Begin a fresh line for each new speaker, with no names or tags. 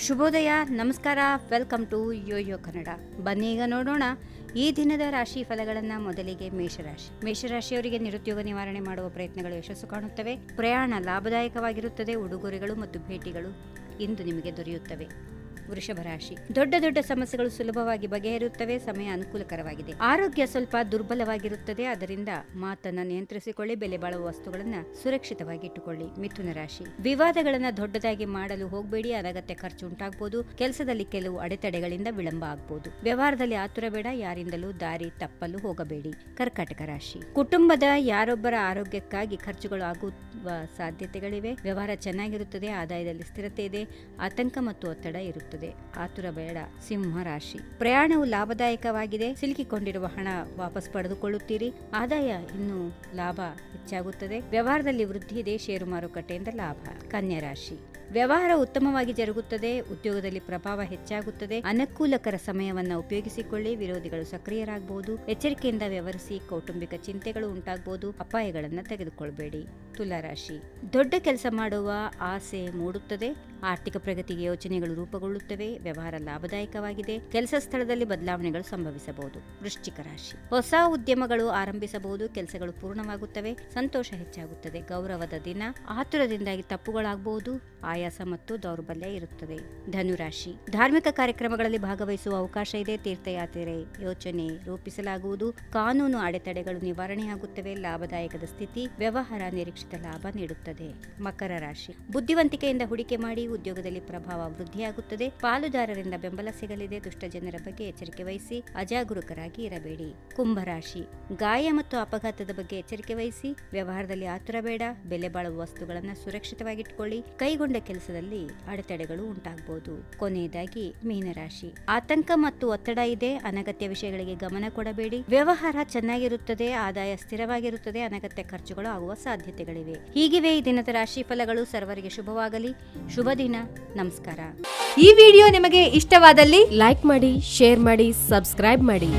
ಶುಭೋದಯ, ನಮಸ್ಕಾರ, welcome to Yoyo Kannada. ಬನ್ನಿ ಈಗ ನೋಡೋಣ ಈ ದಿನದ ರಾಶಿ ಫಲಗಳನ್ನು. ಮೊದಲಿಗೆ ಮೇಷರಾಶಿಯವರಿಗೆ ನಿರುದ್ಯೋಗ ನಿವಾರಣೆ ಮಾಡುವ ಪ್ರಯತ್ನಗಳು ಯಶಸ್ಸು ಕಾಣುತ್ತವೆ. ಪ್ರಯಾಣ ಲಾಭದಾಯಕವಾಗಿರುತ್ತದೆ. ಉಡುಗೊರೆಗಳು ಮತ್ತು ಭೇಟಿಗಳು ಇಂದು ನಿಮಗೆ ದೊರೆಯುತ್ತವೆ. ವೃಷಭ ರಾಶಿ, ದೊಡ್ಡ ಸಮಸ್ಯೆಗಳು ಸುಲಭವಾಗಿ ಬಗೆಹರಿಯುತ್ತವೆ. ಸಮಯ ಅನುಕೂಲಕರವಾಗಿದೆ. ಆರೋಗ್ಯ ಸ್ವಲ್ಪ ದುರ್ಬಲವಾಗಿರುತ್ತದೆ, ಅದರಿಂದ ಮಾತನ್ನ ನಿಯಂತ್ರಿಸಿಕೊಳ್ಳಿ. ಬೆಲೆ ಬಾಳುವ ವಸ್ತುಗಳನ್ನ ಸುರಕ್ಷಿತವಾಗಿ ಇಟ್ಟುಕೊಳ್ಳಿ. ಮಿಥುನ ರಾಶಿ, ವಿವಾದಗಳನ್ನ ದೊಡ್ಡದಾಗಿ ಮಾಡಲು ಹೋಗಬೇಡಿ. ಅನಗತ್ಯ ಖರ್ಚು ಉಂಟಾಗಬಹುದು. ಕೆಲಸದಲ್ಲಿ ಕೆಲವು ಅಡೆತಡೆಗಳಿಂದ ವಿಳಂಬ ಆಗಬಹುದು. ವ್ಯವಹಾರದಲ್ಲಿ ಆತುರ ಬೇಡ. ಯಾರಿಂದಲೂ ದಾರಿ ತಪ್ಪಲು ಹೋಗಬೇಡಿ. ಕರ್ಕಾಟಕ ರಾಶಿ, ಕುಟುಂಬದ ಯಾರೊಬ್ಬರ ಆರೋಗ್ಯಕ್ಕಾಗಿ ಖರ್ಚುಗಳು ಆಗುವ ಸಾಧ್ಯತೆಗಳಿವೆ. ವ್ಯವಹಾರ ಚೆನ್ನಾಗಿರುತ್ತದೆ. ಆದಾಯದಲ್ಲಿ ಸ್ಥಿರತೆ ಇದೆ. ಆತಂಕ ಮತ್ತು ಒತ್ತಡ ಇರುತ್ತದೆ. ಆತುರ ಬೇಡ. ಸಿಂಹ ರಾಶಿ, ಪ್ರಯಾಣವು ಲಾಭದಾಯಕವಾಗಿದೆ. ಸಿಲುಕಿಕೊಂಡಿರುವ ಹಣ ವಾಪಸ್ ಪಡೆದುಕೊಳ್ಳುತ್ತೀರಿ. ಆದಾಯ ಇನ್ನೂ ಲಾಭ ಹೆಚ್ಚಾಗುತ್ತದೆ. ವ್ಯವಹಾರದಲ್ಲಿ ವೃದ್ಧಿ ಇದೆ. ಷೇರು ಮಾರುಕಟ್ಟೆಯಿಂದ ಲಾಭ. ಕನ್ಯಾ ರಾಶಿ, ವ್ಯವಹಾರ ಉತ್ತಮವಾಗಿ ಜರುಗುತ್ತದೆ. ಉದ್ಯೋಗದಲ್ಲಿ ಪ್ರಭಾವ ಹೆಚ್ಚಾಗುತ್ತದೆ. ಅನುಕೂಲಕರ ಸಮಯವನ್ನು ಉಪಯೋಗಿಸಿಕೊಳ್ಳಿ. ವಿರೋಧಿಗಳು ಸಕ್ರಿಯರಾಗಬಹುದು. ಎಚ್ಚರಿಕೆಯಿಂದ ವ್ಯವಹರಿಸಿ. ಕೌಟುಂಬಿಕ ಚಿಂತೆಗಳು ಉಂಟಾಗಬಹುದು. ಅಪಾಯಗಳನ್ನು ತೆಗೆದುಕೊಳ್ಳಬೇಡಿ. ತುಲಾ ರಾಶಿ, ದೊಡ್ಡ ಕೆಲಸ ಮಾಡುವ ಆಸೆ ಮೂಡುತ್ತದೆ. ಆರ್ಥಿಕ ಪ್ರಗತಿಗೆ ಯೋಚನೆಗಳು ರೂಪುಗೊಳ್ಳುತ್ತವೆ. ವ್ಯವಹಾರ ಲಾಭದಾಯಕವಾಗಿದೆ. ಕೆಲಸ ಸ್ಥಳದಲ್ಲಿ ಬದಲಾವಣೆಗಳು ಸಂಭವಿಸಬಹುದು. ವೃಶ್ಚಿಕ ರಾಶಿ, ಹೊಸ ಉದ್ಯಮಗಳು ಆರಂಭಿಸಬಹುದು. ಕೆಲಸಗಳು ಪೂರ್ಣವಾಗುತ್ತವೆ. ಸಂತೋಷ ಹೆಚ್ಚಾಗುತ್ತದೆ. ಗೌರವದ ದಿನ. ಆತುರದಿಂದಾಗಿ ತಪ್ಪುಗಳಾಗಬಹುದು. ಆಯಾಸ ಮತ್ತು ದೌರ್ಬಲ್ಯ ಇರುತ್ತದೆ. ಧನುರಾಶಿ, ಧಾರ್ಮಿಕ ಕಾರ್ಯಕ್ರಮಗಳಲ್ಲಿ ಭಾಗವಹಿಸುವ ಅವಕಾಶ ಇದೆ. ತೀರ್ಥಯಾತ್ರೆ ಯೋಚನೆ ರೂಪಿಸಲಾಗುವುದು. ಕಾನೂನು ಅಡೆತಡೆಗಳು ನಿವಾರಣೆಯಾಗುತ್ತವೆ. ಲಾಭದಾಯಕದ ಸ್ಥಿತಿ. ವ್ಯವಹಾರ ನಿರೀಕ್ಷಿತ ಲಾಭ ನೀಡುತ್ತದೆ. ಮಕರ ರಾಶಿ, ಬುದ್ಧಿವಂತಿಕೆಯಿಂದ ಹೂಡಿಕೆ ಮಾಡಿ. ಉದ್ಯೋಗದಲ್ಲಿ ಪ್ರಭಾವ ವೃದ್ಧಿಯಾಗುತ್ತದೆ. ಪಾಲುದಾರರಿಂದ ಬೆಂಬಲ ಸಿಗಲಿದೆ. ದುಷ್ಟ ಜನರ ಬಗ್ಗೆ ಎಚ್ಚರಿಕೆ ವಹಿಸಿ. ಅಜಾಗರೂಕರಾಗಿ ಇರಬೇಡಿ. ಕುಂಭರಾಶಿ, ಗಾಯ ಮತ್ತು ಅಪಘಾತದ ಬಗ್ಗೆ ಎಚ್ಚರಿಕೆ ವಹಿಸಿ. ವ್ಯವಹಾರದಲ್ಲಿ ಆತುರ ಬೇಡ. ಬೆಲೆ ಬಾಳುವ ವಸ್ತುಗಳನ್ನು ಸುರಕ್ಷಿತವಾಗಿಟ್ಟುಕೊಳ್ಳಿ. ಕೈಗೊಂಡ ಕೆಲಸದಲ್ಲಿ ಅಡೆತಡೆಗಳು ಉಂಟಾಗಬಹುದು. ಕೊನೆಯದಾಗಿ ಮೀನರಾಶಿ, ಆತಂಕ ಮತ್ತು ಒತ್ತಡ ಇದೆ. ಅನಗತ್ಯ ವಿಷಯಗಳಿಗೆ ಗಮನ ಕೊಡಬೇಡಿ. ವ್ಯವಹಾರ ಚೆನ್ನಾಗಿರುತ್ತದೆ. ಆದಾಯ ಸ್ಥಿರವಾಗಿರುತ್ತದೆ. ಅನಗತ್ಯ ಖರ್ಚುಗಳು ಆಗುವ ಸಾಧ್ಯತೆಗಳಿವೆ. ಹೀಗಿವೆ ಈ ದಿನದ ರಾಶಿ ಫಲಗಳು. ಸರ್ವರಿಗೆ ಶುಭವಾಗಲಿ. ಶುಭ ದಿನ. ನಮಸ್ಕಾರ.
ಈ ವಿಡಿಯೋ ನಿಮಗೆ ಇಷ್ಟವಾದಲ್ಲಿ ಲೈಕ್ ಮಾಡಿ, ಶೇರ್ ಮಾಡಿ, ಸಬ್ಸ್ಕ್ರೈಬ್ ಮಾಡಿ.